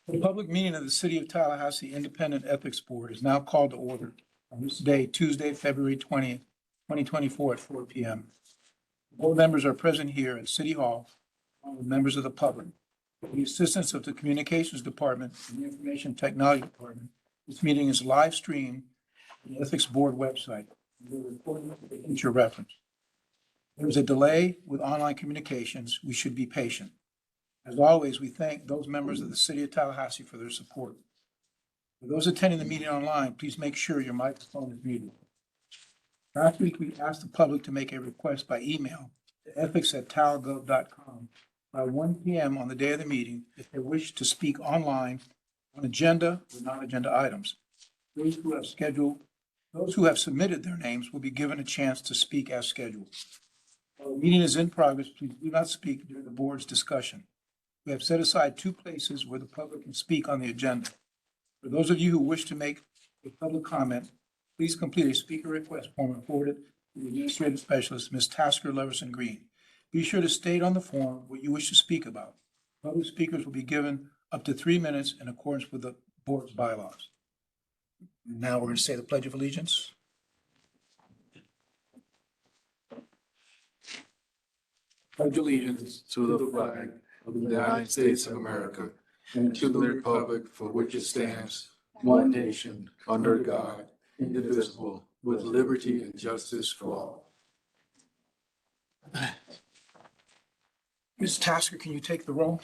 The public meeting of the City of Tallahassee Independent Ethics Board is now called to order on this day, Tuesday, February 20th, 2024 at 4 p.m. Board members are present here at City Hall, along with members of the public. With the assistance of the Communications Department and the Information Technology Department, this meeting is live streamed on the Ethics Board website. We're recording it for future reference. There is a delay with online communications. We should be patient. As always, we thank those members of the City of Tallahassee for their support. For those attending the meeting online, please make sure your microphone is muted. Last week, we asked the public to make a request by email to ethics@talgov.com by 1 p.m. on the day of the meeting if they wish to speak online on agenda or non-agenda items. Those who have submitted their names will be given a chance to speak as scheduled. While the meeting is in progress, please do not speak during the board's discussion. We have set aside 2 places where the public can speak on the agenda. For those of you who wish to make a public comment, please complete a speaker request form and forward it to the administrative specialist, Ms. Tasker Leverson Green. Be sure to state on the form what you wish to speak about. Public speakers will be given up to 3 minutes in accordance with the board's bylaws. Now we're going to say the Pledge of Allegiance. Pledge allegiance to the flag of the United States of America and to the republic for which it stands, one nation, under God, indivisible, with liberty and justice for all. Ms. Tasker, can you take the roll?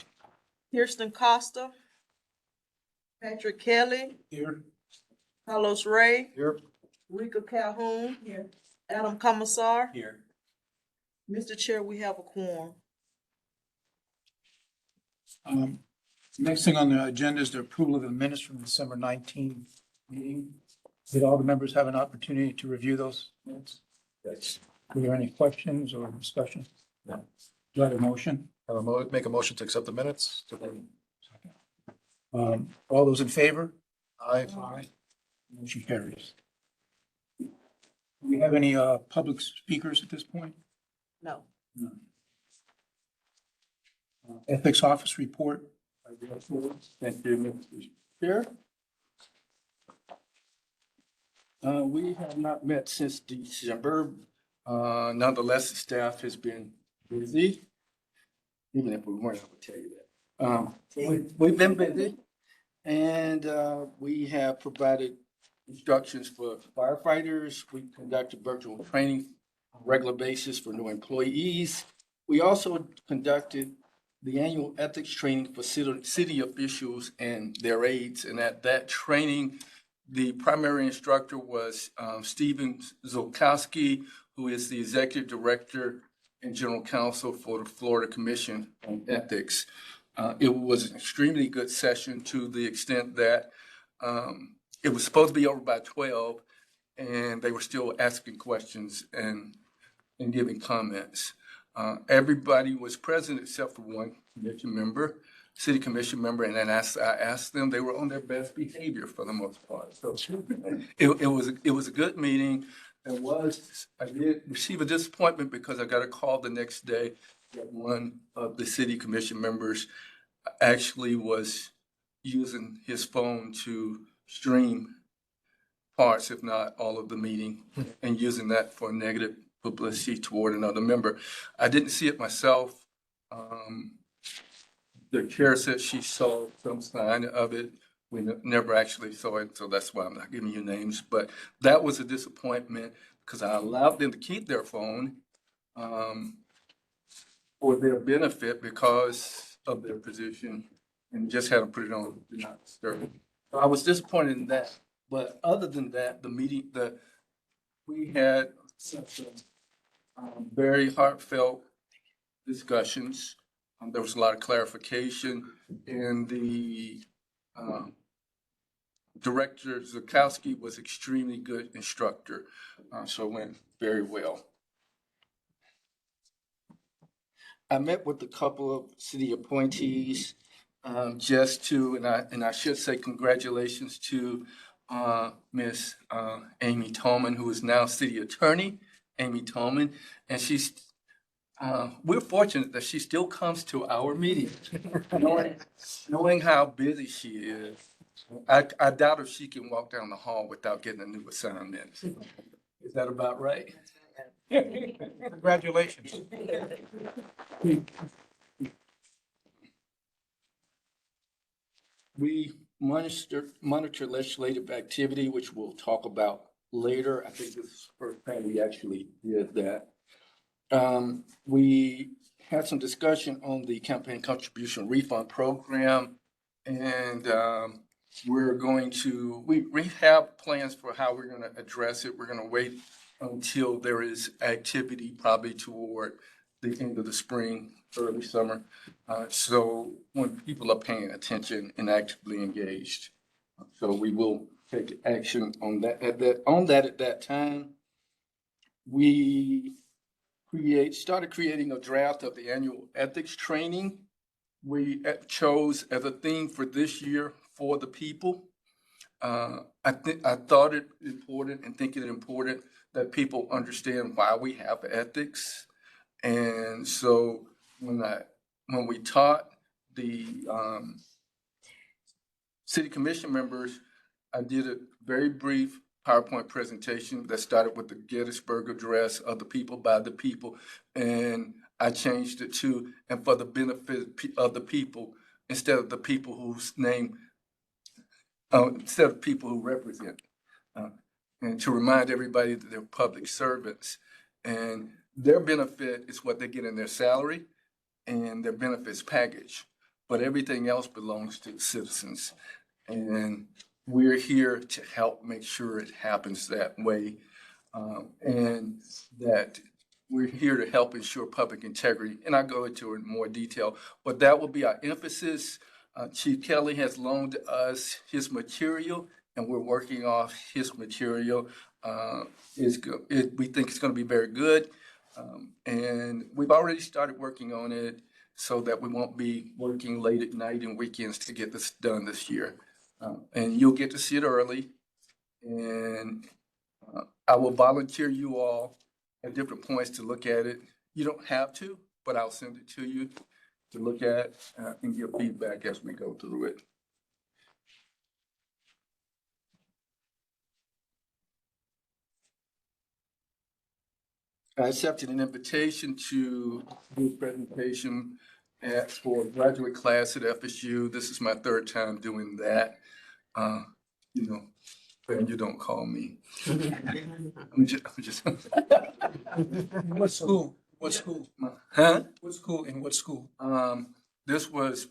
Kirsten Costa, Patrick Kelly, Here. Carlos Ray, Here. Rika Calhoun, Adam Commissar. Here. Mr. Chair, we have a quorum. Next thing on the agenda is the approval of the minutes from the December 19th meeting. Did all the members have an opportunity to review those minutes? Yes. Were there any questions or discussion? No. Do I have a motion? Make a motion to accept the minutes. All those in favor? Aye. Motion carries. Do we have any public speakers at this point? No. No. Ethics Office report. Thank you, Mr. Chair. We have not met since December. Nonetheless, the staff has been busy. Even if we weren't, I would tell you that. We've been busy, and we have provided instructions for firefighters. We conducted virtual training on a regular basis for new employees. We also conducted the annual ethics training for city officials and their aides. And at that training, the primary instructor was Stephen Zolkowski, who is the executive director and general counsel for the Florida Commission on Ethics. It was an extremely good session to the extent that it was supposed to be over by 12, and they were still asking questions and giving comments. Everybody was present except for one city commission member, and then I asked them, they were on their best behavior for the most part. So it was a good meeting. I did receive a disappointment because I got a call the next day that one of the city commission members actually was using his phone to stream parts, if not all of the meeting, and using that for negative publicity toward another member. I didn't see it myself. The chair said she saw some sign of it. We never actually saw it, so that's why I'm not giving you names. But that was a disappointment because I allowed them to keep their phone for their benefit because of their position, and just had to put it on do not disturb. So I was disappointed in that. But other than that, the meeting that we had such very heartfelt discussions. There was a lot of clarification, and the Director Zukowski was extremely good instructor, so it went very well. I met with a couple of city appointees just to, and I should say congratulations to Miss Amy Tolman, who is now city attorney, Amy Tolman, and we're fortunate that she still comes to our meetings, knowing how busy she is. I doubt if she can walk down the hall without getting a new assignment. Is that about right? Congratulations. We monitor legislative activity, which we'll talk about later. I think this is the first time we actually did that. We had some discussion on the campaign contribution refund program. And we have plans for how we're gonna address it. We're gonna wait until there is activity, probably toward the end of the spring, early summer. So when people are paying attention and actively engaged. So we will take action on that at that time. We started creating a draft of the annual ethics training. We chose as a theme for this year, for the people. I thought it important and think it important that people understand why we have ethics. And so when we taught the city commission members, I did a very brief PowerPoint presentation that started with the Gettysburg Address of the people, by the people. And I changed it to, and for the benefit of the people, instead of the people whose name, instead of people who represent. And to remind everybody that they're public servants. And their benefit is what they get in their salary and their benefits package. But everything else belongs to the citizens. And we're here to help make sure it happens that way. And that we're here to help ensure public integrity. And I'll go into it in more detail, but that will be our emphasis. Chief Kelly has loaned us his material and we're working off his material. We think it's going to be very good. And we've already started working on it so that we won't be working late at night and weekends to get this done this year. And you'll get to see it early. And I will volunteer you all at different points to look at it. You don't have to, but I'll send it to you to look at and give feedback as we go through it. I accepted an invitation to do a presentation for a graduate class at FSU. This is my third time doing that. And you don't call me. I'm just. What school? What school? Huh? What school and what school? This was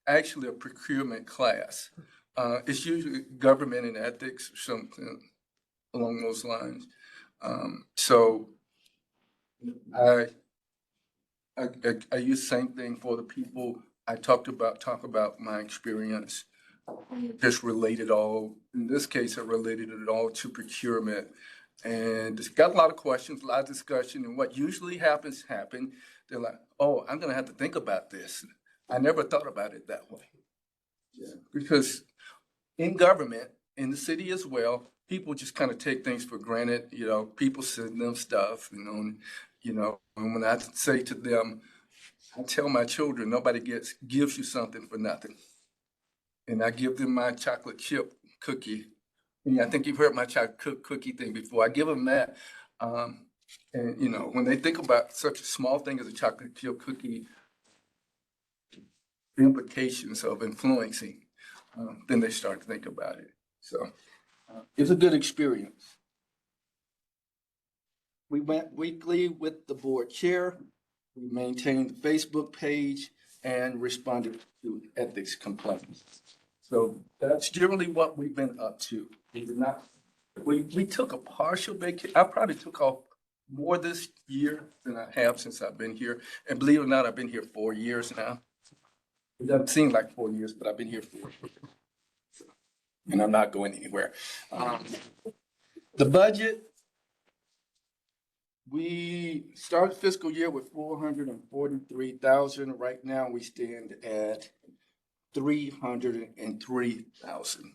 actually a procurement class. It's usually government and ethics or something along those lines. So I use the same thing for the people. I talk about my experience, just related all, in this case, I related it all to procurement. And it's got a lot of questions, a lot of discussion, and what usually happens. They're like, oh, I'm gonna have to think about this. I never thought about it that way. Yeah. Because in government, in the city as well, people just kind of take things for granted. People send them stuff, and when I say to them, I tell my children, nobody gives you something for nothing. And I give them my chocolate chip cookie. I think you've heard my chocolate cookie thing before. I give them that. And when they think about such a small thing as a chocolate chip cookie, the implications of influencing, then they start to think about it. So it's a good experience. We went weekly with the board chair. We maintained the Facebook page and responded to ethics complaints. So that's generally what we've been up to. We took a partial vacation. I probably took off more this year than I have since I've been here. And believe it or not, I've been here 4 years now. It doesn't seem like 4 years, but I've been here 4 years. And I'm not going anywhere. The budget, we started fiscal year with 443,000. Right now we stand at 303,000.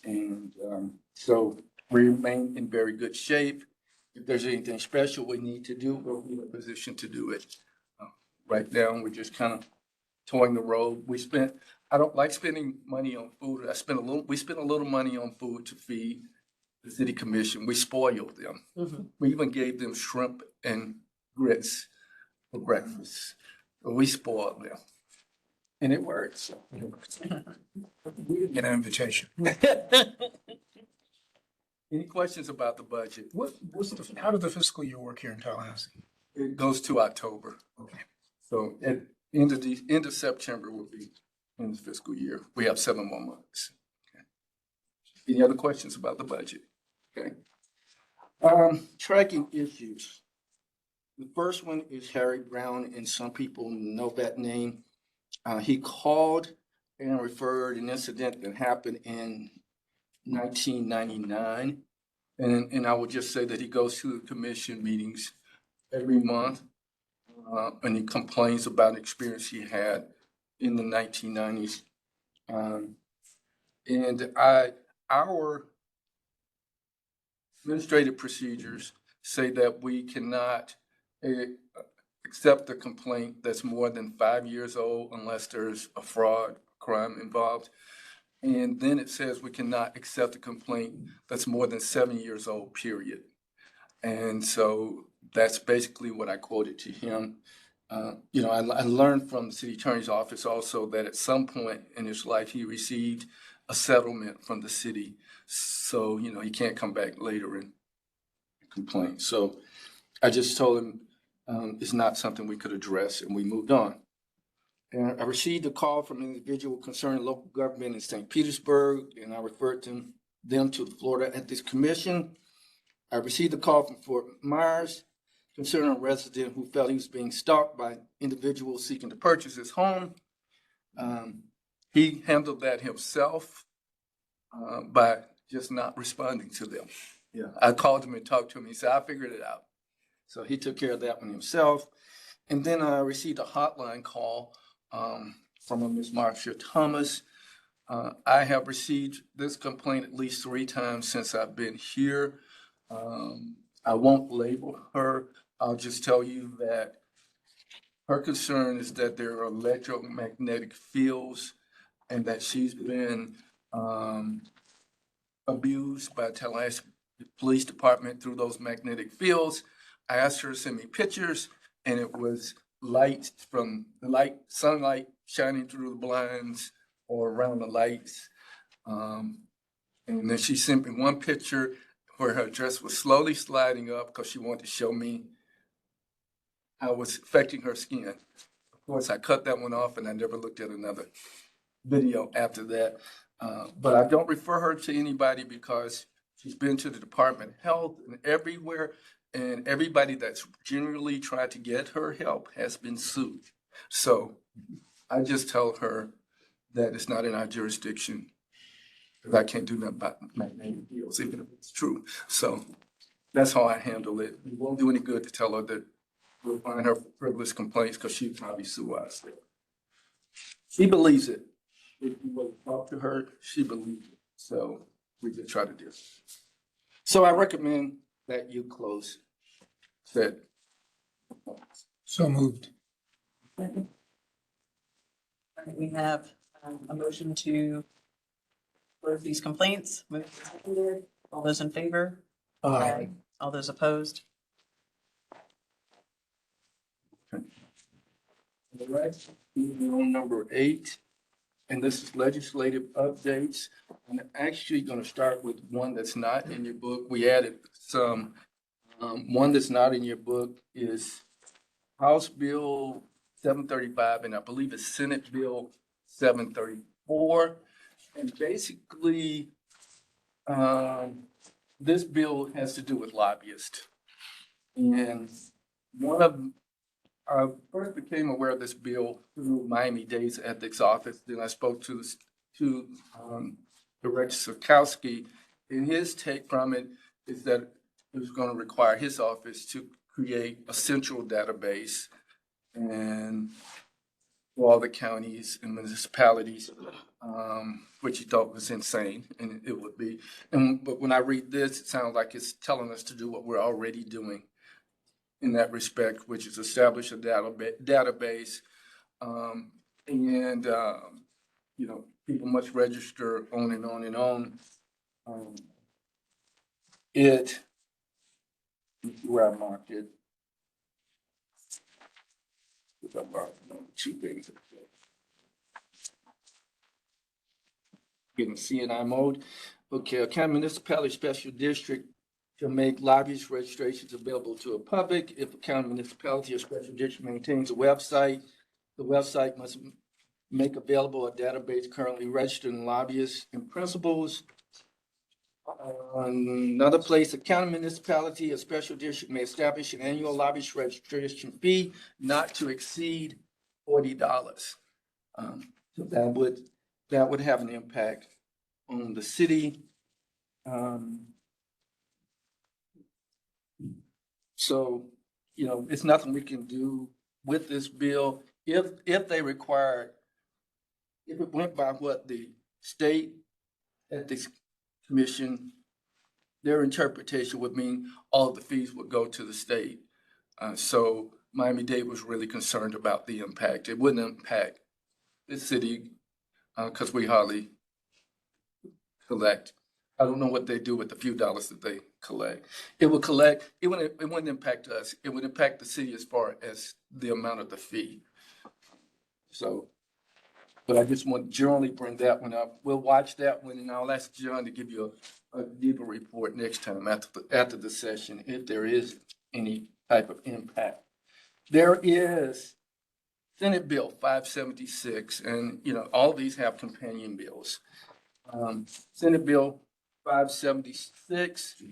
And so we remain in very good shape. if there's anything special we need to do, we'll be in a position to do it. Right now, we're just kind of touring the road. I don't like spending money on food. We spent a little money on food to feed the city commission. We spoiled them. We even gave them shrimp and grits for breakfast. We spoiled them. And it works. Get an invitation. Any questions about the budget? How did the fiscal year work here in Tallahassee? It goes to October. Okay. So at end of September will be in the fiscal year. We have 7 more months. Okay. Any other questions about the budget? Okay. Tracking issues. The first one is Harry Brown, and some people know that name. He called and referred an incident that happened in 1999. And I would just say that he goes to the commission meetings every month, and he complains about an experience he had in the 1990s. Our administrative procedures say that we cannot accept a complaint that's more than 5 years old unless there's a fraud crime involved. And then it says we cannot accept a complaint that's more than 7 years old, period. And so that's basically what I quoted to him. I learned from the city attorney's office also that at some point in his life, he received a settlement from the city. So, he can't come back later and complain. So I just told him it's not something we could address, and we moved on. And I received a call from an individual concerning local government in St. Petersburg, and I referred them to the Florida Ethics Commission. I received a call from Fort Myers concerning a resident who felt he was being stalked by individuals seeking to purchase his home. He handled that himself by just not responding to them. Yeah. I called him and talked to him. He said, I figured it out. So he took care of that one himself. And then I received a hotline call from a Ms. Marcia Thomas. I have received this complaint at least 3 times since I've been here. I won't label her. I'll just tell you that her concern is that there are electromagnetic fields and that she's been abused by Tallahassee Police Department through those magnetic fields. I asked her to send me pictures, and it was sunlight shining through the blinds or around the lights. And then she sent me one picture where her dress was slowly sliding up because she wanted to show me how it was affecting her skin. Of course, I cut that one off, and I never looked at another video after that. But I don't refer her to anybody because she's been to the Department of Health and everywhere. And everybody that's genuinely tried to get her help has been sued. So I just tell her that it's not in our jurisdiction, because I can't do nothing about magnetic fields, even if it's true. So that's how I handle it. It won't do any good to tell her that we'll find her frivolous complaints, because she'd probably sue us. She believes it. If you will talk to her, she believes it. So we just try to do it. So I recommend that you close said. So moved. We have a motion to close these complaints. Moved and seconded. All those in favor? Aye. All those opposed? All right, number 8, and this is legislative updates. I'm actually going to start with one that's not in your book. We added some. One that's not in your book is House Bill 735, and I believe it's Senate Bill 734. And basically, this bill has to do with lobbyists. And I first became aware of this bill through Miami-Dade's ethics office. Then I spoke to Director Sikowski, and his take from it is that it was going to require his office to create a central database and for all the counties and municipalities which he thought was insane, and it would be. But when I read this, it sounds like it's telling us to do what we're already doing in that respect, which is establish a database, and people must register on and on and on. It where I marked it. I marked two things. Getting CNI mode. Okay, a county municipality special district to make lobbyist registrations available to the public. If a county municipality or special district maintains a website, the website must make available a database currently registered lobbyists and principals. Another place, a county municipality or special district may establish an annual lobbyist registration fee not to exceed $40. So that would have an impact on the city. So, it's nothing we can do with this bill. If they required, if it went by what the state ethics commission, their interpretation would mean all of the fees would go to the state. So Miami-Dade was really concerned about the impact. It wouldn't impact the city because we hardly collect. I don't know what they do with the few dollars that they collect. It wouldn't impact us. It would impact the city as far as the amount of the fee. So, but I just want to generally bring that one up. We'll watch that one, and I'll ask John to give you a deeper report next time after the session, if there is any type of impact. There is Senate Bill 576, and all these have companion bills. Senate Bill 576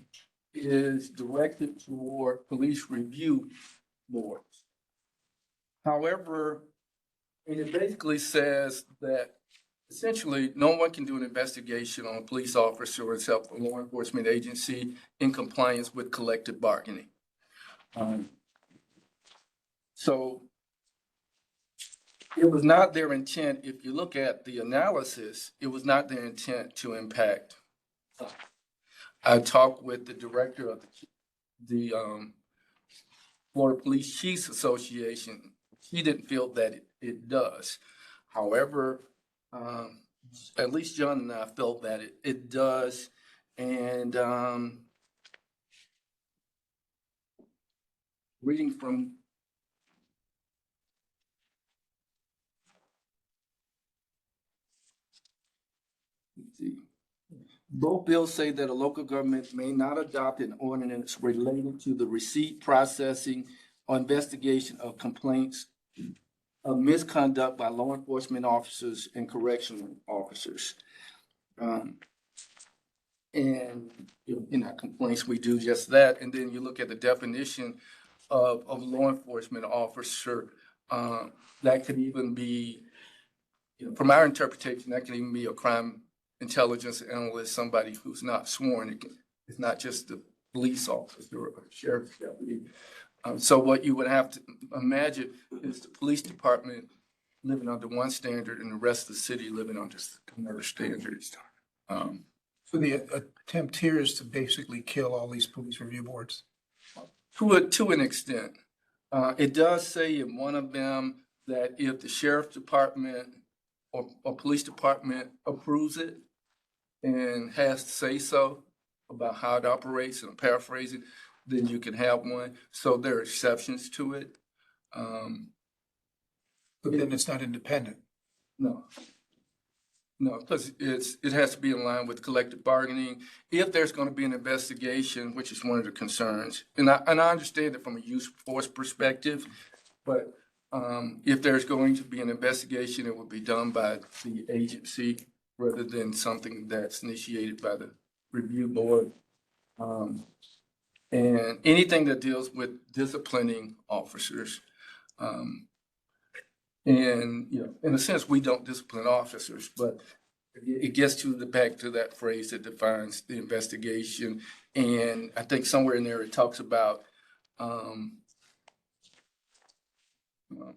is directed toward police review boards. However, and it basically says that essentially no one can do an investigation on a police officer except a law enforcement agency in compliance with collective bargaining. So it was not their intent, if you look at the analysis, it was not their intent to impact. I talked with the director of the Florida Police Chiefs Association. She didn't feel that it does. However, at least John and I felt that it does. And reading from both bills say that a local government may not adopt an ordinance related to the receipt, processing, or investigation of complaints of misconduct by law enforcement officers and correctional officers. And in our complaints, we do just that. And then you look at the definition of law enforcement officer, that could even be, from our interpretation, that can even be a crime intelligence analyst, somebody who's not sworn. It's not just the police officer or sheriff's deputy. So what you would have to imagine is the police department living under one standard and the rest of the city living under another standard. So the attempt here is to basically kill all these police review boards. To an extent. It does say in one of them that if the sheriff's department or police department approves it and has to say so about how it operates, and I'm paraphrasing, then you can have one. So there are exceptions to it. But then it's not independent. No, because it has to be in line with collective bargaining. If there's going to be an investigation, which is one of the concerns, and I understand it from a use force perspective, but if there's going to be an investigation, it would be done by the agency rather than something that's initiated by the review board. And anything that deals with disciplining officers. And, in a sense, we don't discipline officers, but it gets back to that phrase that defines the investigation. And I think somewhere in there it talks about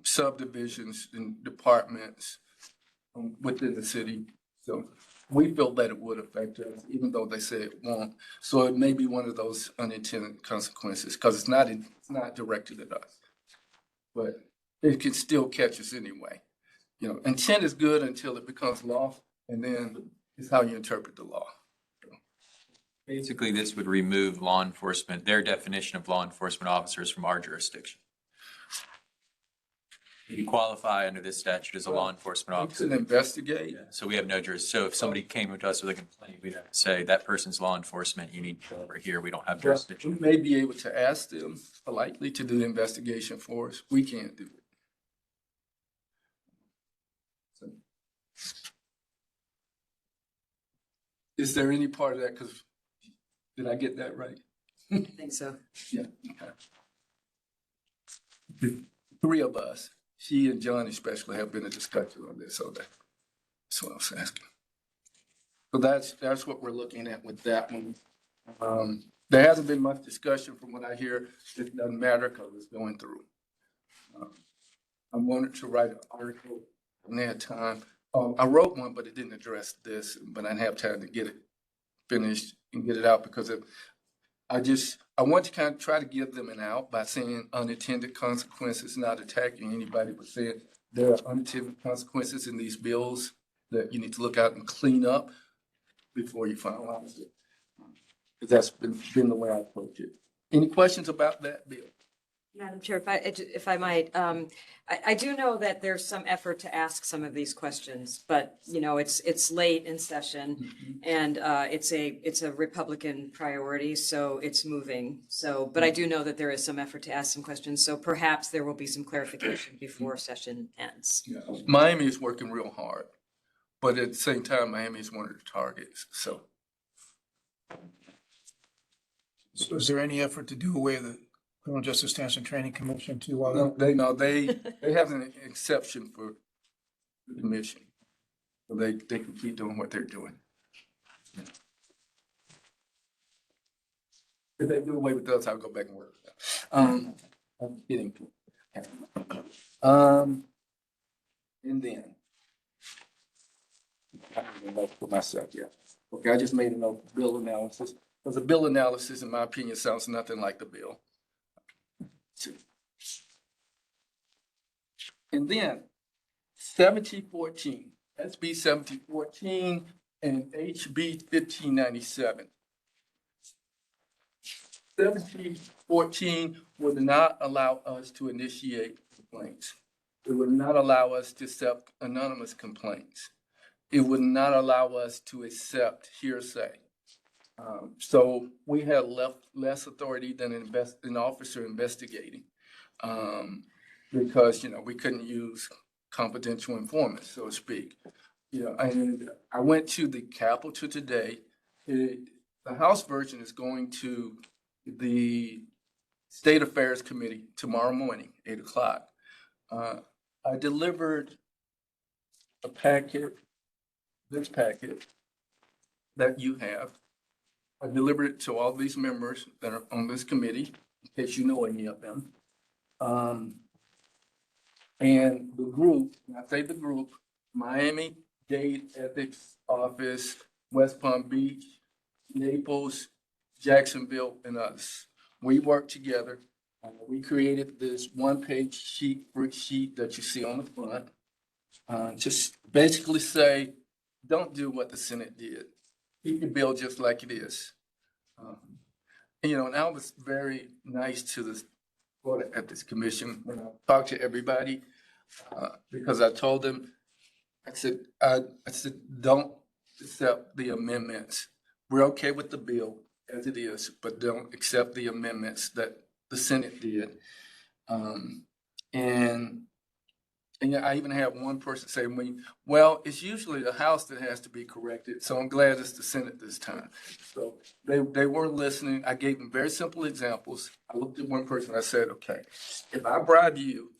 subdivisions and departments within the city So we feel that it would affect us, even though they say it won't. So it may be one of those unintended consequences, because it's not directed at us. But it can still catch us anyway. You know, intent is good until it becomes law, and then it's how you interpret the law. Basically, this would remove law enforcement, their definition of law enforcement officers from our jurisdiction. You qualify under this statute as a law enforcement We officer. could investigate. So we have no jurisdiction. So if somebody came to us with a complaint, we'd have to say, that person's law enforcement, you need to go over here. We don't have We jurisdiction. may be able to ask them politely to do the investigation for us. We can't do it. So, is there any part of that? Because did I get that right? I think so. Yeah. Okay. The three of us, she and John especially, have been in discussion on this, so that's what I was asking. So that's what we're looking at with that one. There hasn't been much discussion from what I hear. It doesn't matter because it's going through. I wanted to write an article and they had time. I wrote one, but it didn't address this, but I didn't have time to get it finished and get it out because I want to kind of try to give them an out by saying unintended consequences, not attacking anybody, but saying there are unintended consequences in these bills that you need to look out and clean up before you finalize it. Because that's been the way I approach it. Any questions about that bill? Madam Chair, if I might, I do know that there's some effort to ask some of these questions, but, you know, it's late in session and it's a Republican priority, so it's moving. So, but I do know that there is some effort to ask some questions, so perhaps there will be some clarification before session ends. Yeah. Miami is working real hard, but at the same time, Miami is one of the targets, so. So is there any effort to do away with the Criminal Justice Standards and Training Commission to, No, they have an exception for the commission. So they can keep doing what they're doing. If they do away with us, I'll go back and work with them. I'm kidding. And then. I don't even know for myself yet. Okay, I just made a note of bill analysis. Because the bill analysis, in my opinion, sounds nothing like the bill. And then 1714, SB 1714 and HB 1597. 1714 would not allow us to initiate complaints. It would not allow us to accept anonymous complaints. It would not allow us to accept hearsay. So we had less authority than an officer investigating, because, you know, we couldn't use confidential informants, so to speak. You know, and I went to the Capitol today. The House version is going to the State Affairs Committee tomorrow morning, 8:00. I delivered a packet, this packet that you have. I delivered it to all these members that are on this committee, in case you know any of them. And the group, and I say the group, Miami-Dade Ethics Office, West Palm Beach, Naples, Jacksonville, and us. We worked together. We created this one-page sheet that you see on the front. Just basically say, don't do what the Senate did. Keep your bill just like it is. You know, and I was very nice to the Board of Ethics Commission when I talked to everybody, because I told them, I said, don't accept the amendments. We're okay with the bill as it is, but don't accept the amendments that the Senate did. And I even had one person say to me, well, it's usually the House that has to be corrected, so I'm glad it's the Senate this time. So they weren't listening. I gave them very simple examples. I looked at one person, I said, okay, if I bribe you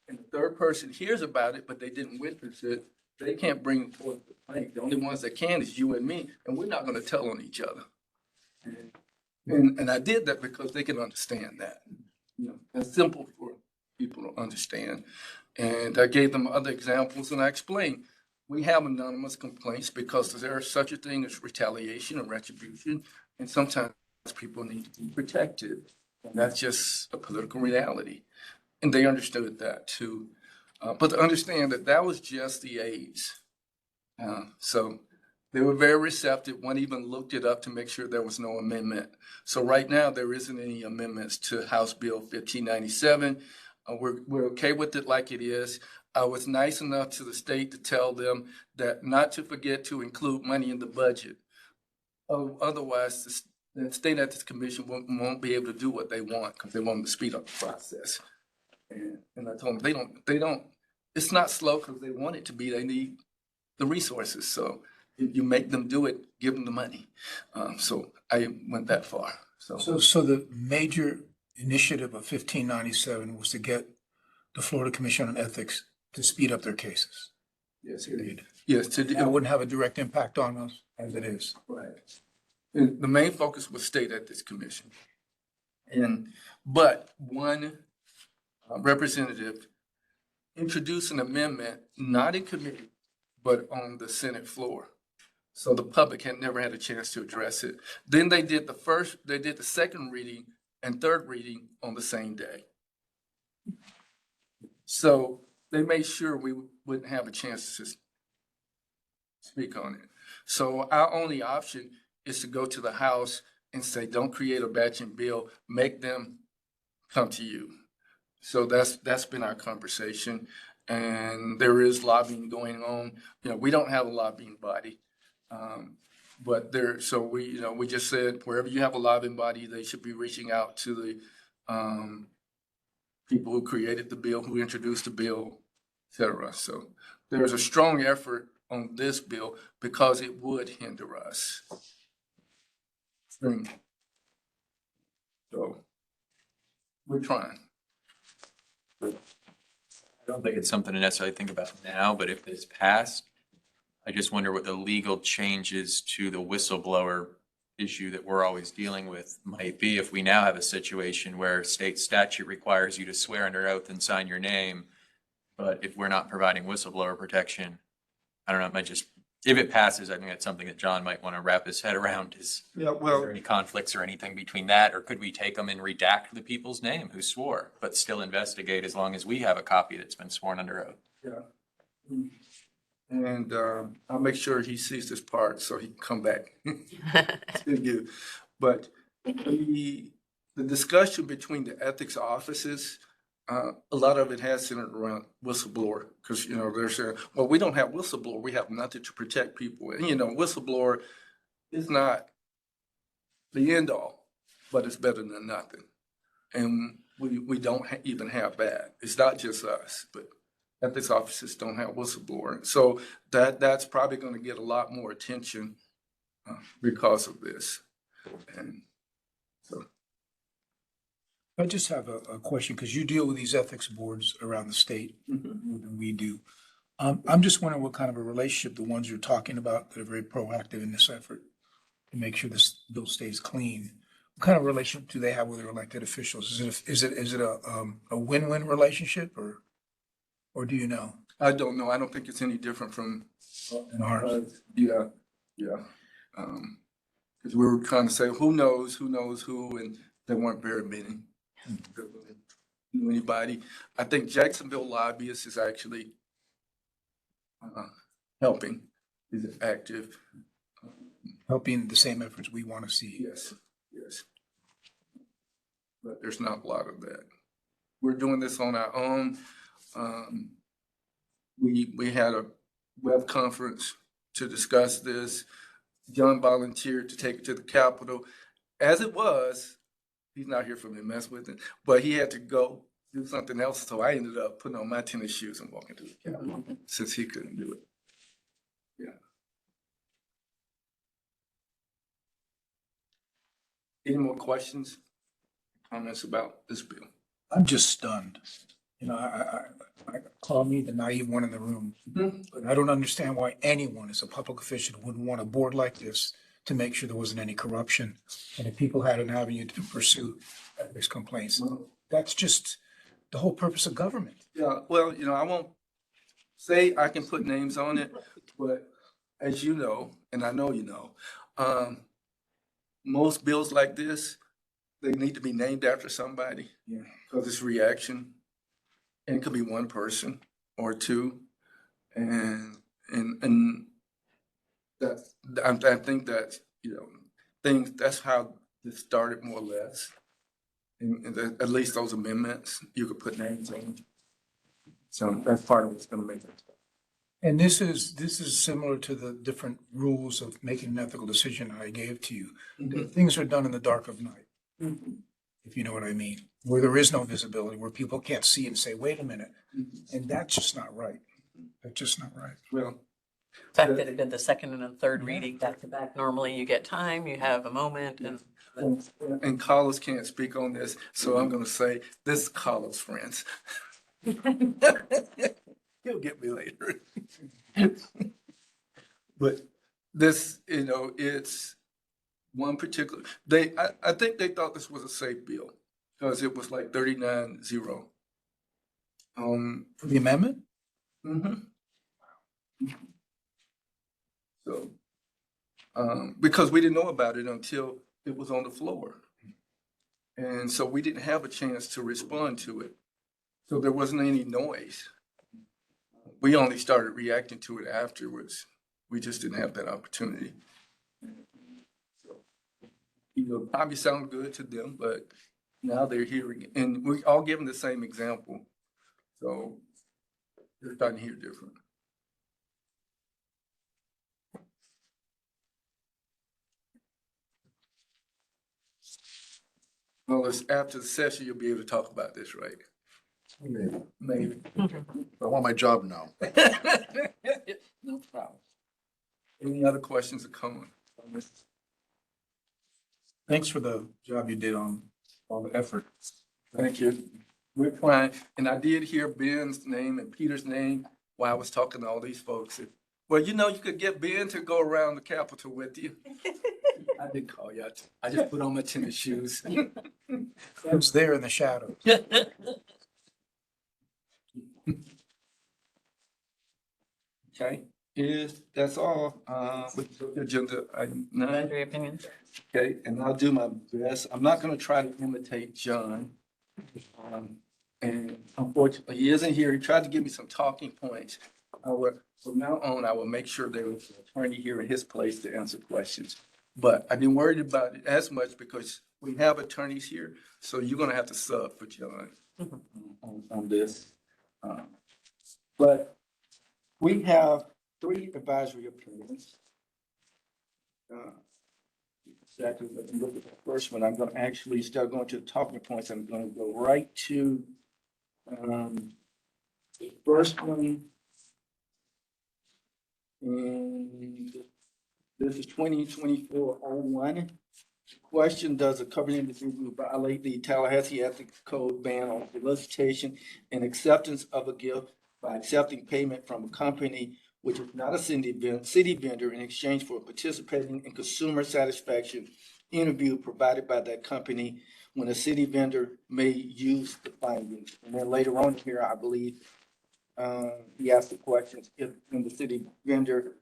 and the third person hears about it, but they didn't witness it, they can't bring it forth the complaint. The only ones that can is you and me, and we're not going to tell on each other. And I did that because they can understand that. You know, it's simple for people to understand. And I gave them other examples and I explained, we have anonymous complaints because there is such a thing as retaliation and retribution, and sometimes people need to be protected. And that's just a political reality. And they understood that too. But to understand that that was just the aides. So they were very receptive. One even looked it up to make sure there was no amendment. So right now, there isn't any amendments to House Bill 1597. We're okay with it like it is. I was nice enough to the state to tell them that not to forget to include money in the budget. Otherwise, the state ethics commission won't be able to do what they want because they want to speed up the process. And I told them they don't, it's not slow because they want it to be, they need the resources. So if you make them do it, give them the money. So I went that far. So the major initiative of 1597 was to get the Florida Commission on Ethics to speed up their cases. Yes, yes. It wouldn't have a direct impact on us as it is. Right. And the main focus was state ethics commission. But one representative introduced an amendment, not in committee, but on the Senate floor. So the public had never had a chance to address it. Then they did the second reading and third reading on the same day. So they made sure we wouldn't have a chance to speak on it. So our only option is to go to the House and say, don't create a batching bill, make them come to you. So that's been our conversation. And there is lobbying going on. We don't have a lobbying body. But we just said, wherever you have a lobbying body, they should be reaching out to the people who created the bill, who introduced the bill, et cetera. So there's a strong effort on this bill because it would hinder us. So we're trying. I don't think it's something to necessarily think about now, but if it's passed, I just wonder what the legal changes to the whistleblower issue that we're always dealing with might be if we now have a situation where state statute requires you to swear under oath and sign your name. But if we're not providing whistleblower protection, I don't know, it might just, if it passes, I think that's something that John might want to wrap his head around is there any conflicts or anything between that? Or could we take them and redact the people's name who swore, but still investigate as long as we have a copy that's been sworn under oath? Yeah. And I'll make sure he sees this part so he can come back to you. But the discussion between the ethics offices, a lot of it has centered around whistleblower because, they're saying, well, we don't have whistleblower. We have nothing to protect people. And, whistleblower is not the end all, but it's better than nothing. And we don't even have that. It's not just us, but ethics offices don't have whistleblower. So that's probably going to get a lot more attention because of this. And so. I just have a question because you deal with these ethics boards around the state more than we do. I'm just wondering what kind of a relationship the ones you're talking about that are very proactive in this effort to make sure this bill stays clean. What kind of relationship do they have with their elected officials? Is it a win-win relationship or do you know? I don't know. I don't think it's any different from In ours? Yeah. Because we were trying to say, who knows who, and there weren't very many. Anybody. I think Jacksonville Lobbyists is actually helping, is active. Helping the same efforts we want to see. Yes. But there's not a lot of that. We're doing this on our own. We had a web conference to discuss this. John volunteered to take it to the Capitol. As it was, he's not here for me to mess with it, but he had to go do something else. So I ended up putting on my tennis shoes and walking to the Capitol since he couldn't do it. Yeah. Any more questions, comments about this bill? I'm just stunned. I call me the naive one in the room, but I don't understand why anyone as a public official wouldn't want a board like this to make sure there wasn't any corruption and if people had an avenue to pursue ethics complaints. That's just the whole purpose of government. Yeah, well, say I can put names on it, but as you know, and I know you know, most bills like this, they need to be named after somebody. Yeah. Because it's reaction, and it could be one person or two, and that's, I think that, that's how this started more or less. And at least those amendments, you could put names on. So that's part of what's gonna make it. And this is similar to the different rules of making an ethical decision I gave to you. Mhm. Things are done in the dark of night, if you know what I mean, where there is no visibility, where people can't see and say, wait a minute. And that's just not right. That's just not right. Well, The fact that it did the second and the third reading back to back, normally you get time, you have a moment and. and Carlos can't speak on this, so I'm gonna say, this is Carlos' friends. He'll get me later. But this, it's one particular, I think they thought this was a safe bill, because it was like 39-0. For the amendment? Mhm. So, because we didn't know about it until it was on the floor. And so we didn't have a chance to respond to it. So there wasn't any noise. We only started reacting to it afterwards. We just didn't have that opportunity. So, probably sound good to them, but now they're hearing it. And we all give them the same example. So they're starting to hear different. Well, it's after the session, you'll be able to talk about this, right? Maybe. I want my job now. No problem. Any other questions or comments? Thanks for the job you did on all the effort. Thank you. We're trying, and I did hear Ben's name and Peter's name while I was talking to all these folks. Well, you could get Ben to go around the Capitol with you. I didn't call you. I just put on my tennis shoes. It's there in the shadows. Okay, that's all, with the agenda item 9. Your opinion? Okay, and I'll do my best. I'm not gonna try to imitate John. And unfortunately, he isn't here. He tried to give me some talking points. From now on, I will make sure there was an attorney here in his place to answer questions. But I've been worried about it as much because we have attorneys here, so you're gonna have to sub for John on this. But we have 3 advisory opinions. Exactly, let me look at the first one. I'm gonna actually, instead of going to the talking points, I'm gonna go right to the first one. And this is 2024-01. Question: does a covered individual violate the Tallahassee Ethics Code ban on solicitation and acceptance of a gift by accepting payment from a company which is not a city vendor in exchange for participating in consumer satisfaction interview provided by that company when a city vendor may use the findings? And then later on here, I believe, he asked the questions if when the city vendor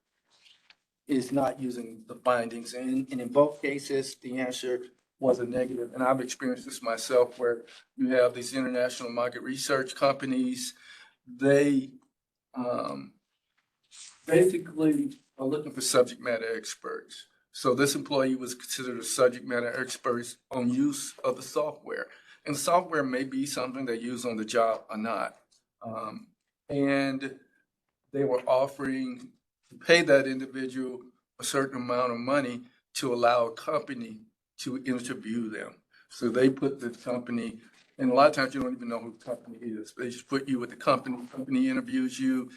is not using the findings. And in both cases, the answer was a negative. And I've experienced this myself where you have these international market research companies. They basically are looking for subject matter experts. So this employee was considered a subject matter expert on use of the software. And software may be something they use on the job or not. And they were offering to pay that individual a certain amount of money to allow a company to interview them. So they put the company, and a lot of times you don't even know who the company is. They just put you with the company interviews you.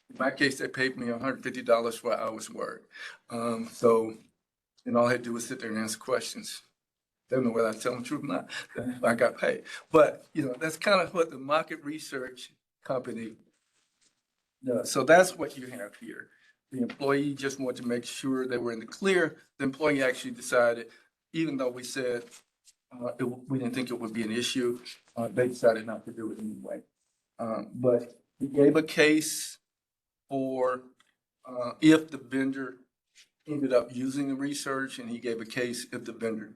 In my case, they paid me $150 for an hour's work. And all I had to do was sit there and answer questions. They don't know whether I tell them the truth or not. I got paid. But, that's kind of what the market research company does. So that's what you have here. The employee just wanted to make sure they were in the clear. The employee actually decided, even though we said we didn't think it would be an issue, they decided not to do it anyway. But he gave a case for, if the vendor ended up using the research, and he gave a case if the vendor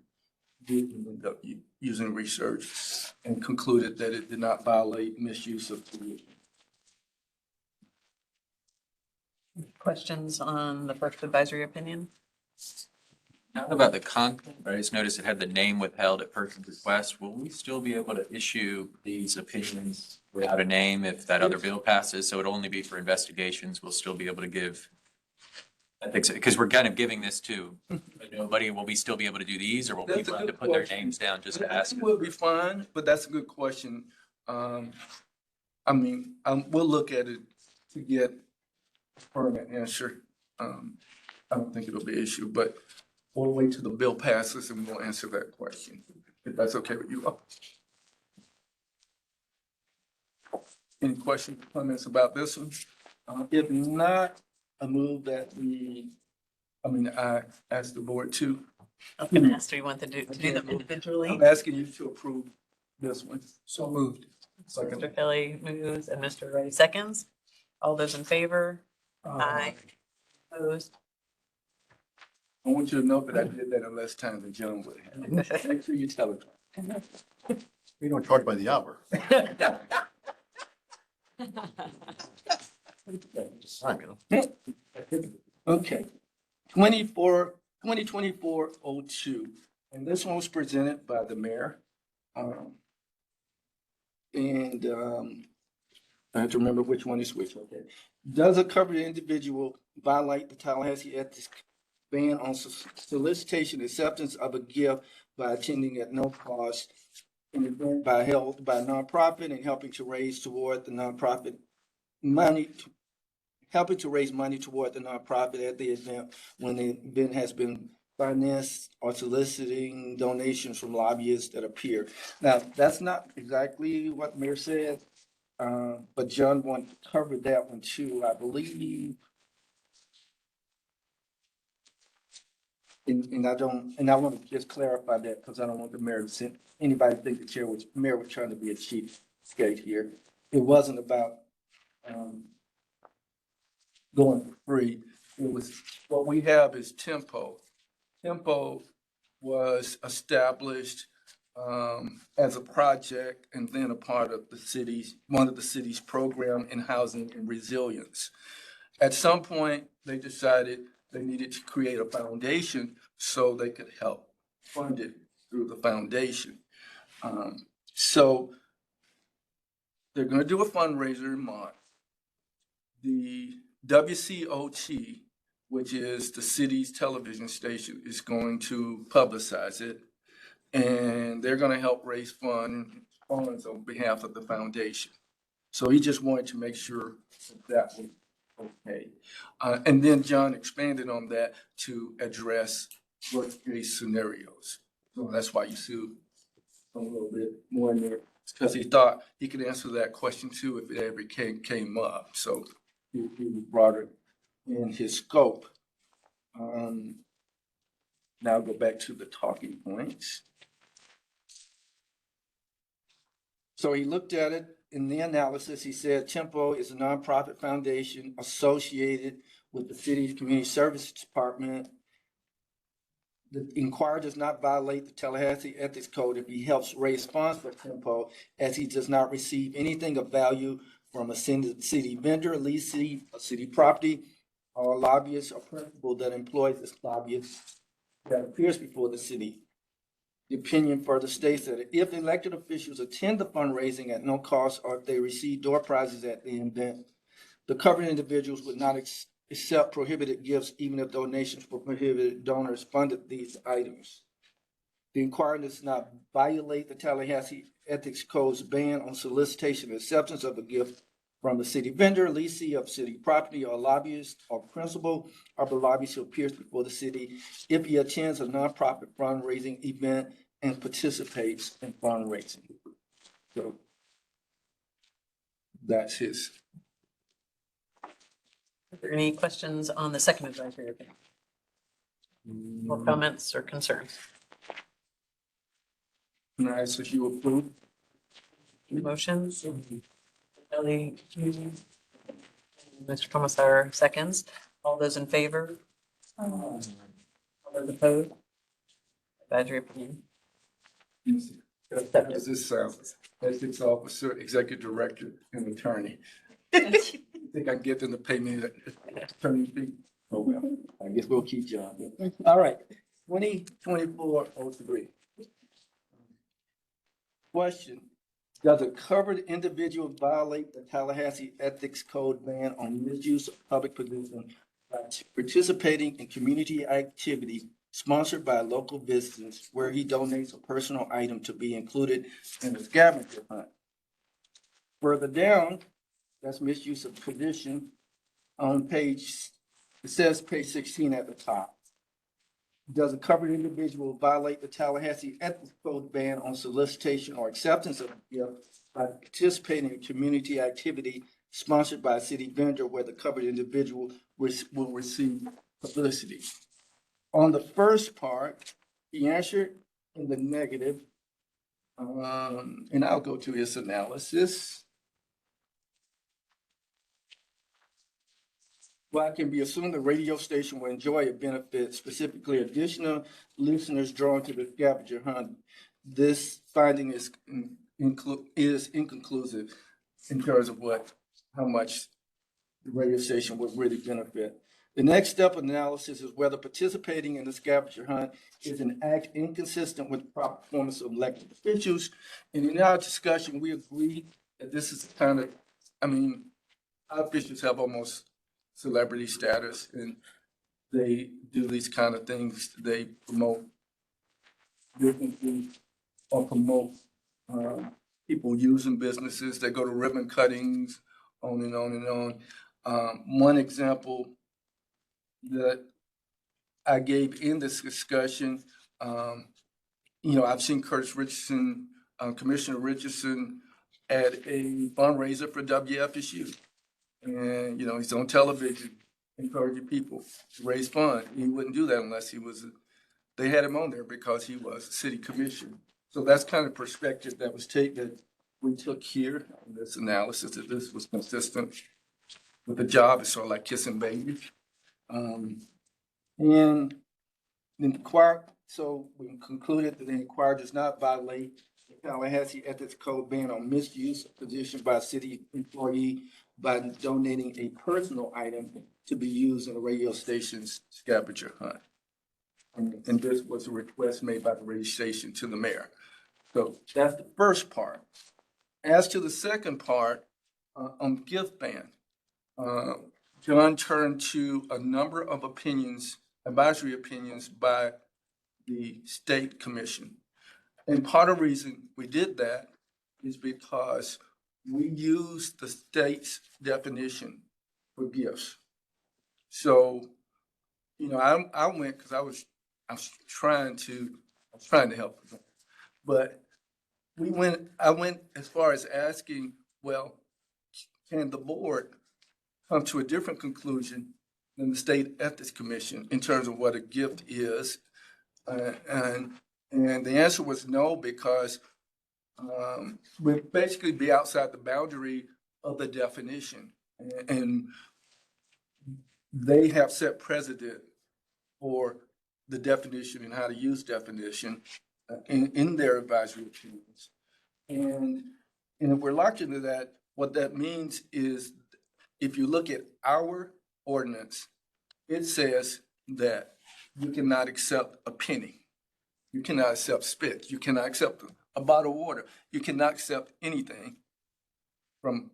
didn't end up using research and concluded that it did not violate misuse of the. Questions on the first advisory opinion? How about the content? I just noticed it had the name withheld at person's request. Will we still be able to issue these opinions without a name if that other bill passes? So it'll only be for investigations. We'll still be able to give ethics, because we're kind of giving this to nobody. Will we still be able to do these, or will That's a people have to good put their question. names down just I to ask? think we'll be fine, but that's a good question. We'll look at it to get a permanent answer. I don't think it'll be an issue, but we'll wait till the bill passes and we'll answer that question, if that's okay with you all. Any questions, comments about this one? If not, I move that I ask the board to. I was gonna ask, do you want to do them individually? I'm asking you to approve this one. So moved. Second. Mr. Kelly moves and Mr. Ray seconds. All those in favor? Aye. Opposed? I want you to know that I did that in less time than John would have. Make sure you tell it. We don't charge by the hour. Just time, you know. Okay. 2024-02, and this one was presented by the mayor. I have to remember which one is which. Okay. Does a covered individual violate the Tallahassee ethics ban on solicitation, acceptance of a gift by attending at no cost, an event held by a nonprofit and helping to raise toward the nonprofit money, helping to raise money toward the nonprofit at the event when the event has been financed, or soliciting donations from lobbyists that appear. Now, that's not exactly what the mayor said, but John wanted to cover that one too, I believe. And I want to just clarify that because I don't want the mayor to send anybody to think the mayor was trying to be a cheapskate here. It wasn't about going for free. It was, what we have is Tempo. Tempo was established as a project and then a part of one of the city's program in housing and resilience. At some point, they decided they needed to create a foundation so they could help fund it through the foundation. So they're going to do a fundraiser in March. The WCOT, which is the city's television station, is going to publicize it. And they're going to help raise funds on behalf of the foundation. So he just wanted to make sure that was okay. And then John expanded on that to address worst case scenarios. So that's why you see a little bit more in there, because he thought he could answer that question too if it ever came up. So he brought it in his scope. Now I'll go back to the talking points. So he looked at it in the analysis. He said Tempo is a nonprofit foundation associated with the city's community services department. The inquirer does not violate the Tallahassee Ethics Code if he helps raise funds for Tempo, as he does not receive anything of value from a city vendor, leasee, a city property, or a lobbyist or principal that employs this lobbyist that appears before the city. The opinion further states that if elected officials attend the fundraising at no cost, or if they receive door prizes at the event, the covered individuals would not accept prohibited gifts, even if donations for prohibited donors funded these items. The inquiry does not violate the Tallahassee Ethics Code's ban on solicitation and acceptance of a gift from a city vendor, leasee of city property, or lobbyist or principal of the lobbyist who appears before the city if he attends a nonprofit fundraising event and participates in fundraising. So that's his. Are there any questions on the second advisory opinion? More comments or concerns? Nice, if you approve. Motions? Kelly, Mr. Commissar seconds. All those in favor? All those opposed? Advisory opinion. How does this sound? Ethics officer, executive director, and attorney. Think I can get them to pay me that attorney fee? Oh, well, I guess we'll keep John. All right, 2024-03. Question: does a covered individual violate the Tallahassee Ethics Code ban on misuse of public position by participating in community activity sponsored by local business where he donates a personal item to be included in a scavenger hunt? Further down, that's misuse of position on page, it says page 16 at the top. Does a covered individual violate the Tallahassee Ethics Code ban on solicitation or acceptance of a gift by participating in community activity sponsored by a city vendor where the covered individual will receive publicity? On the first part, he answered in the negative, and I'll go to his analysis. While it can be assumed the radio station will enjoy a benefit, specifically additional listeners drawn to the scavenger hunt, this finding is inconclusive in terms of how much the radio station would really benefit. The next step of analysis is whether participating in the scavenger hunt is an act inconsistent with the proper performance of elected officials. And in our discussion, we agree that this is kind of, our officials have almost celebrity status, and they do these kind of things. They promote businesses or promote people using businesses. They go to ribbon cuttings, on and on and on. One example that I gave in this discussion, I've seen Curtis Richardson, Commissioner Richardson, at a fundraiser for WFSU. And, he's on television encouraging people to raise funds. He wouldn't do that unless they had him on there because he was a city commissioner. So that's kind of perspective that we took here in this analysis, that this was consistent with the job. It's sort of like kissing babies. And the inquiry, so we concluded that the inquiry does not violate the Tallahassee Ethics Code ban on misuse of position by a city employee by donating a personal item to be used in a radio station's scavenger hunt. And this was a request made by the radio station to the mayor. So that's the first part. As to the second part, on gift ban, John turned to a number of advisory opinions by the state commission. And part of the reason we did that is because we used the state's definition for gifts. So, I went because I was trying to help them. But I went as far as asking, well, can the board come to a different conclusion than the State Ethics Commission in terms of what a gift is? And the answer was no, because we'd basically be outside the boundary of the definition. And they have set precedent for the definition and how to use definition in their advisory opinions. And if we're locked into that, what that means is if you look at our ordinance, it says that you cannot accept a penny. You cannot accept spit. You cannot accept a bottle of water. You cannot accept anything from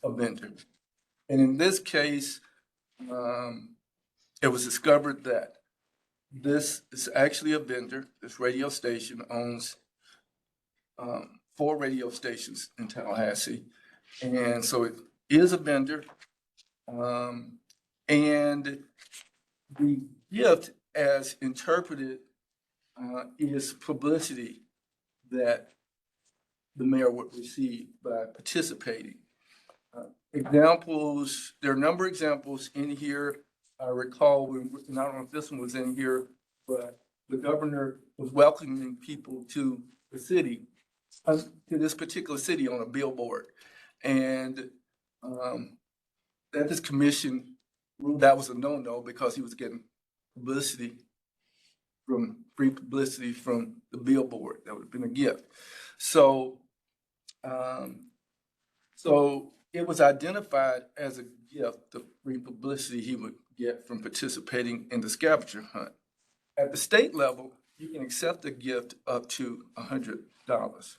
a vendor. And in this case, it was discovered that this is actually a vendor. This radio station owns 4 radio stations in Tallahassee. And so it is a vendor. And the gift, as interpreted, is publicity that the mayor would receive by participating. Examples, there are a number of examples in here. I recall, and I don't know if this one was in here, but the governor was welcoming people to the city, to this particular city on a billboard. And Ethics Commission ruled that was a no-no because he was getting free publicity from the billboard. That would have been a gift. So, so it was identified as a gift, the free publicity he would get from participating in the scavenger hunt. At the state level, you can accept a gift up to $100.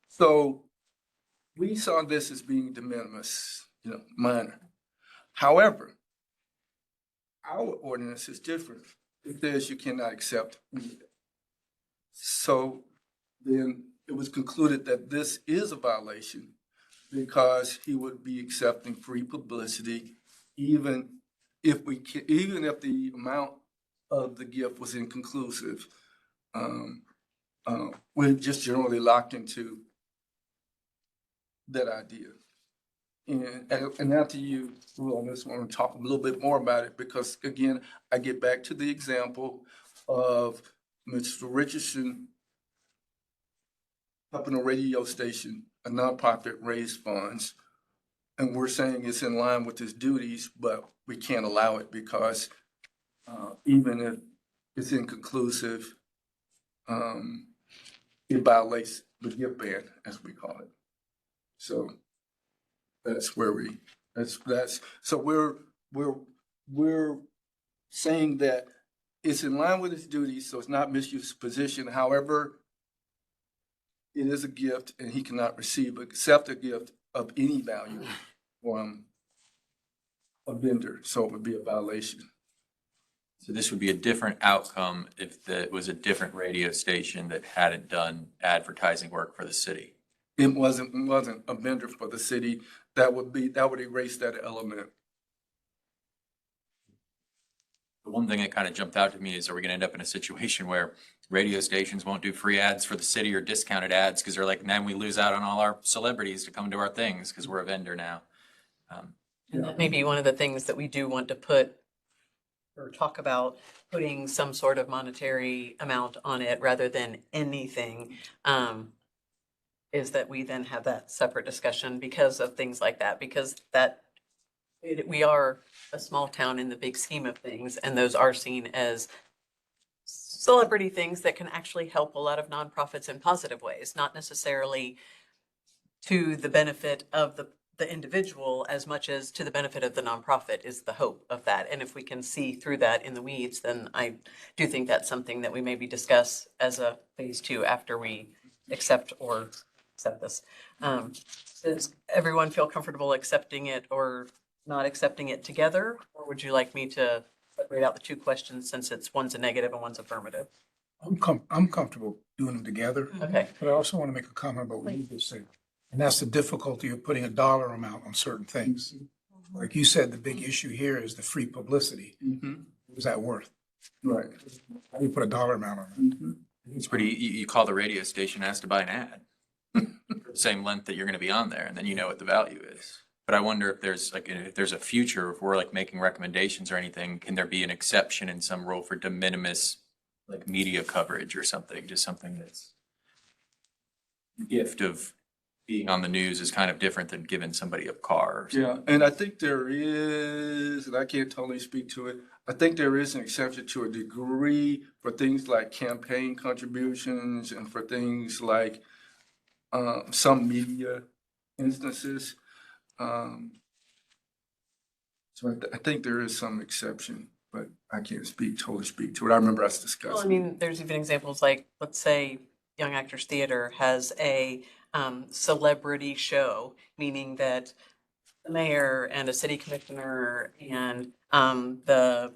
So we saw this as being de minimis, minor. However, our ordinance is different. It says you cannot accept anything. So then it was concluded that this is a violation because he would be accepting free publicity even if the amount of the gift was inconclusive. We're just generally locked into that idea. And after you rule on this one, I'll talk a little bit more about it because again, I get back to the example of Mr. Richardson helping a radio station, a nonprofit, raise funds. And we're saying it's in line with his duties, but we can't allow it because even if it's inconclusive, it violates the gift ban, as we call it. So that's where so we're saying that it's in line with his duties, so it's not misuse of position. However, it is a gift and he cannot accept a gift of any value from a vendor, so it would be a violation. So this would be a different outcome if it was a different radio station that hadn't done advertising work for the city. It wasn't a vendor for the city. That would erase that element. The one thing that kind of jumped out to me is, are we going to end up in a situation where radio stations won't do free ads for the city or discounted ads because they're like, man, we lose out on all our celebrities to come to our things because we're a vendor now. And that may be one of the things that we do want to put or talk about, putting some sort of monetary amount on it rather than anything, is that we then have that separate discussion because of things like that, because we are a small town in the big scheme of things, and those are seen as celebrity things that can actually help a lot of nonprofits in positive ways, not necessarily to the benefit of the individual as much as to the benefit of the nonprofit is the hope of that. And if we can see through that in the weeds, then I do think that's something that we maybe discuss as a phase 2 after we accept this. Does everyone feel comfortable accepting it or not accepting it together? Or would you like me to separate out the 2 questions since one's a negative and one's affirmative? I'm comfortable doing them together, Okay. but I also want to make a comment about what you just said. And that's the difficulty of putting a dollar amount on certain things. Like you said, the big issue here is the free publicity. What is that worth? Right. How do you put a dollar amount on it? It's pretty, you call the radio station, ask to buy an ad. For the same length that you're going to be on there, and then you know what the value is. But I wonder if there's a future, if we're like making recommendations or anything, can there be an exception in some rule for de minimis, like media coverage or something, just something that's gift of being on the news is kind of different than giving somebody a car or something. Yeah, and I think there is, and I can't totally speak to it, I think there is an exception to a degree for things like campaign contributions and for things like some media instances. So I think there is some exception, but I can't totally speak to it. I remember us discussing. Well, I mean, there's even examples like, let's say Young Actors Theater has a celebrity show, meaning that the mayor and a city commissioner and the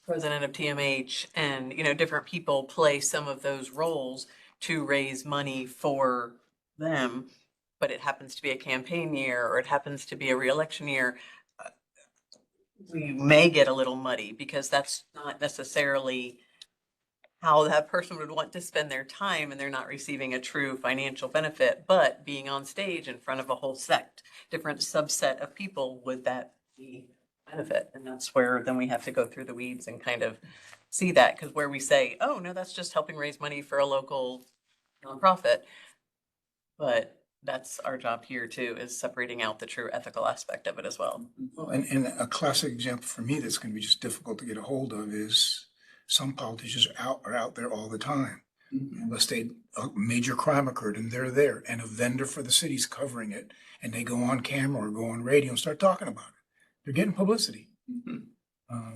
president of TMH and, different people play some of those roles to raise money for them, but it happens to be a campaign year or it happens to be a re-election year. We may get a little muddy because that's not necessarily how that person would want to spend their time, and they're not receiving a true financial benefit. But being on stage in front of a whole different subset of people, would that be benefit? And that's where then we have to go through the weeds and kind of see that, because where we say, oh, no, that's just helping raise money for a local nonprofit. But that's our job here too, is separating out the true ethical aspect of it as well. Well, and a classic example for me that's gonna be just difficult to get a hold of is some politicians are out there all the time. Unless a major crime occurred and they're there and a vendor for the city's covering it and they go on camera or go on radio and start talking about it. They're getting publicity.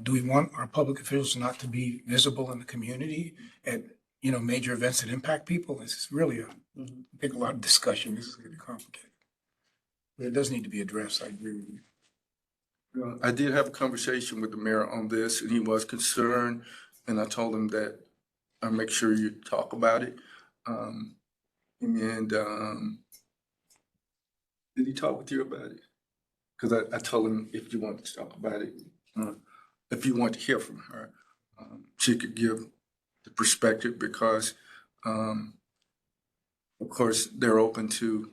Do we want our public officials not to be visible in the community at, major events that impact people? This is really I think a lot of discussion. This is going to be complicated. But it does need to be addressed. I agree with you. I did have a conversation with the mayor on this, and he was concerned, and I told him that I'll make sure you talk about it. Did he talk with you about it? Because I told him if you wanted to talk about it, if you want to hear from her, she could give the perspective because, of course, they're open to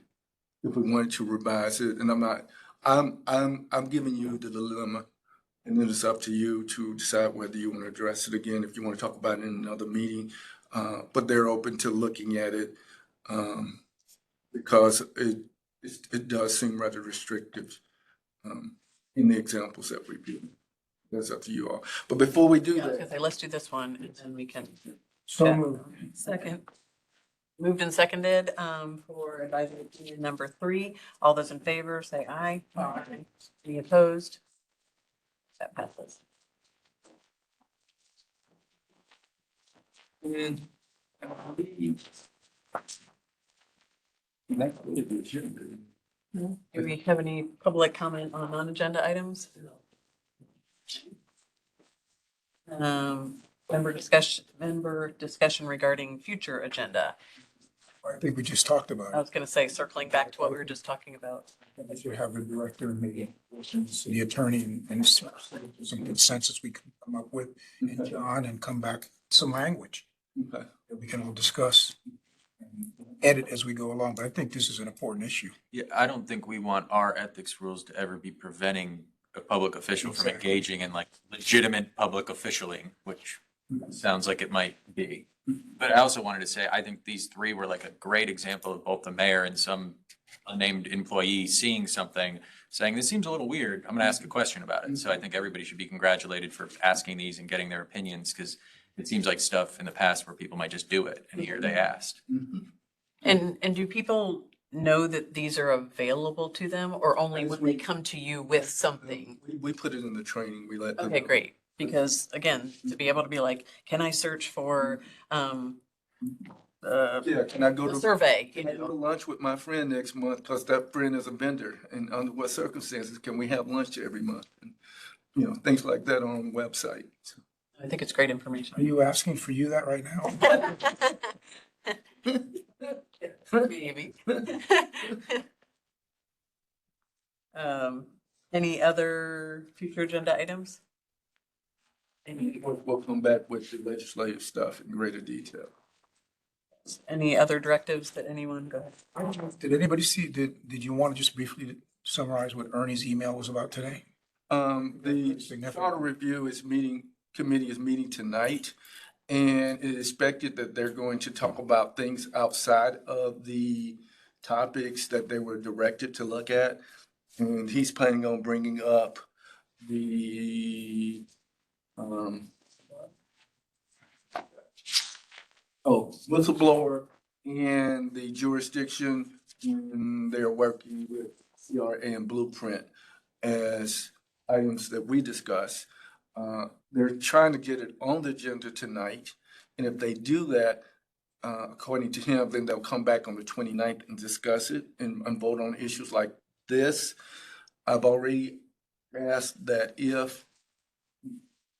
if we wanted to revise it. And I'm giving you the dilemma, and then it's up to you to decide whether you want to address it again, if you want to talk about it in another meeting. But they're open to looking at it because it does seem rather restrictive in the examples that we give. That's up to you all. But before we do Yeah, I was that, gonna say, let's do this one and then we can. So Yeah. moved. Second. Moved and seconded, for advisory opinion number 3. All those in favor, say aye. Aye. Any opposed? That passes. and I believe that's really the agenda. Do we have any public comment on non-agenda items? Member discussion regarding future agenda. I think we just talked about I it. was gonna say, circling back to what we were just talking about. I should have the director and the city attorney and some consensus we can come up with and John and come back some language Okay. that we can all discuss and edit as we go along. But I think this is an important issue. Yeah, I don't think we want our ethics rules to ever be preventing a public official from Exactly. engaging in like legitimate public officialing, which sounds like it might be. But I also wanted to say, I think these 3 were like a great example of both the mayor and some unnamed employee seeing something, saying, this seems a little weird. I'm gonna ask a question about it. So I think everybody should be congratulated for asking these and getting their opinions, because it seems like stuff in the past where people might just do it, and here they asked. And do people know that these are available to them, or only when they come to you with something? We put it in the training, we let them Okay, know. great. Because again, to be able to be like, can I search for, Yeah, can I go the to? survey, Can I go to lunch with my friend next month, because that friend is a vendor, and under what circumstances can we have lunch every month? And, things like that on the website. I think it's great Are information. you asking for you that right now? Maybe. Any other future agenda items? We'll come back with the legislative stuff in greater detail. Any other directives that anyone, go ahead. Did anybody see, did you want to just briefly summarize what Ernie's email was about today? The charter review committee is meeting tonight, and it is expected that they're going to talk about things outside of the topics that they were directed to look at. And he's planning on bringing up the, whistleblower and the jurisdiction, and they're working with CRA and Blueprint as items that we discuss. They're trying to get it on the agenda tonight, and if they do that, according to him, then they'll come back on the 29th and discuss it and vote on issues like this. I've already asked that if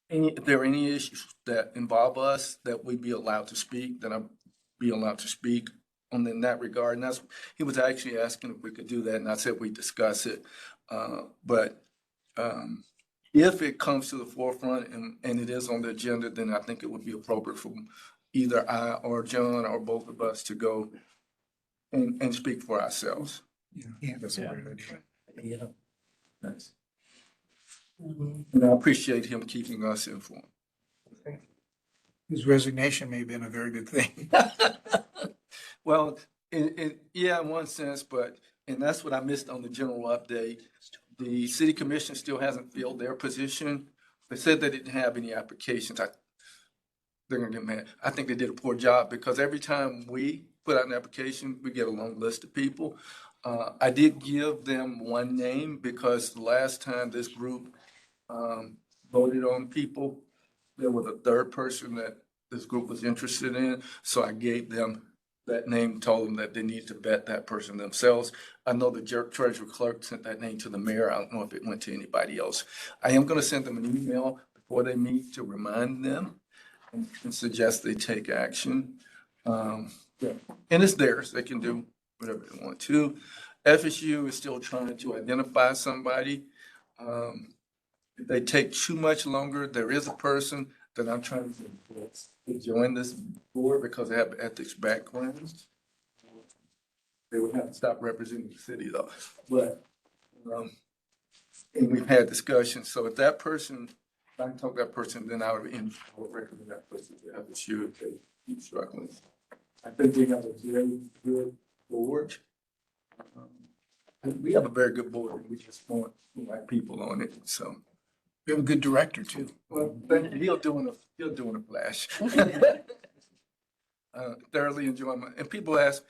there are any issues that involve us, that we be allowed to speak, then I'll be allowed to speak in that regard. And he was actually asking if we could do that, and I said we discuss it. But if it comes to the forefront and it is on the agenda, then I think it would be appropriate for either I or John or both of us to go and speak for ourselves. Yeah, that's a great idea. Yeah. Nice. And I appreciate him keeping us informed. His resignation may have been a very good thing. Well, Yeah, in one sense, but, and that's what I missed on the general update. The city commission still hasn't filled their position. They said they didn't have any applications. They're gonna get mad. I think they did a poor job because every time we put out an application, we get a long list of people. I did give them one name because the last time this group, voted on people, there was a third person that this group was interested in. So I gave them that name, told them that they need to vet that person themselves. I know the treasurer clerk sent that name to the mayor. I don't know if it went to anybody else. I am gonna send them an email before they meet to remind them and suggest they take action. Yeah. And it's theirs. They can do whatever they want to. FSU is still trying to identify somebody. If they take too much longer, there is a person that I'm trying to influence to join this board because they have ethics backgrounds. They would have to stop representing the city though. But, and we've had discussions. So if that person, if I can talk to that person, then I would recommend that person to FSU if they keep struggling. I think we have a very good board. We have a very good board. We just want the right people on it, so. We have a good director too. Well, he'll doing a flash. Thoroughly enjoy and people ask,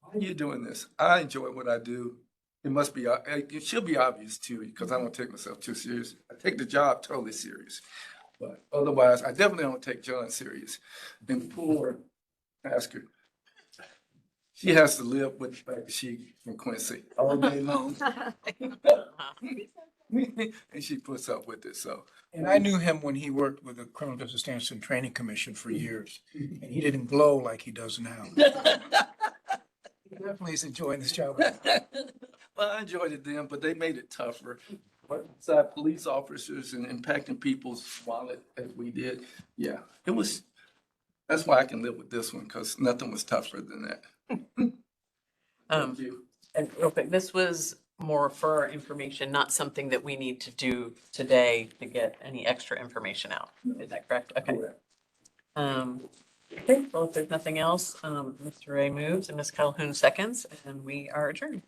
why are you doing this? I enjoy what I do. It must be, it should be obvious to you because I don't take myself too serious. I take the job totally serious. But otherwise, I definitely don't take John serious. And poor Asker, she has to live with the fact that she from Quincy all day long. And she puts up with it, so. And I knew him when he worked with the Criminal Justice Standards Training Commission for years, and he didn't glow like he does now. He definitely is enjoying this job. Well, I enjoyed it then, but they made it tougher. Besides police officers and impacting people's wallet as we did, yeah, it was, that's why I can live with this one, because nothing was tougher than that. Thank you. And real quick, this was more for our information, not something that we need to do today to get any extra information out. Is that correct? Okay. Okay, well, if there's nothing else, Mr. Ray moves and Ms. Calhoun seconds, and we are adjourned.